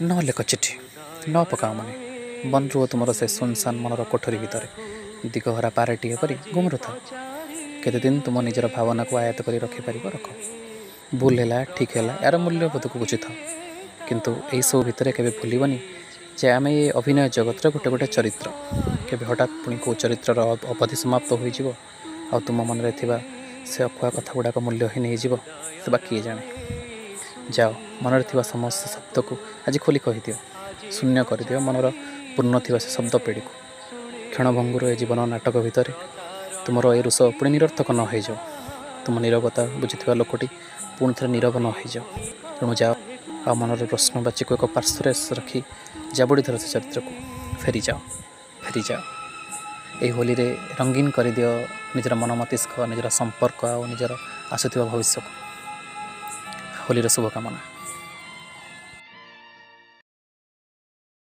न लेख चिठी न पकाओ मने बंद रुह तुमर से सुनसान मनर कोठरी भितर दिगहरा पाराटीए परी गुमरु था केते दिन तुम निजर भावना को आयत्त कर रखिपार रख भूल है ठीक है यार मूल्यबोध को बुझी था किंतु यही सब भितर केवे भूलनी जे आम ये अभिनय जगत गोटे गोटे चरित्र केवे हठात पुणी कौ चरित्र अवधि समाप्त हो तुम मन में से अकुआ कथा गुड़ाक मूल्य ही नहीं तो किए जाने जाओ मनर थिबा समस्त शब्द को आज खोली कहीदिव शून्य करदिव मनर पूर्ण थिबा से शब्द पेड़ी को क्षणभंगुर ए जीवन नाटक भितर तुमर ए रुष पुणी निरर्थक न हो जाओ तुम नीरवता बुझी लोकटी पुणी थे नीरव न हो जाओ तेणु जाओ आ मनर प्रश्नवाची को एक पार्श्व रखी जाबुड़ी धर से चरित्र को फेरी जाओ यही होली रे रंगीन कर दियो निजर मन मस्तिष्क निजर संपर्क आ निजर आसुवा भविष्य को होली शुभकामना।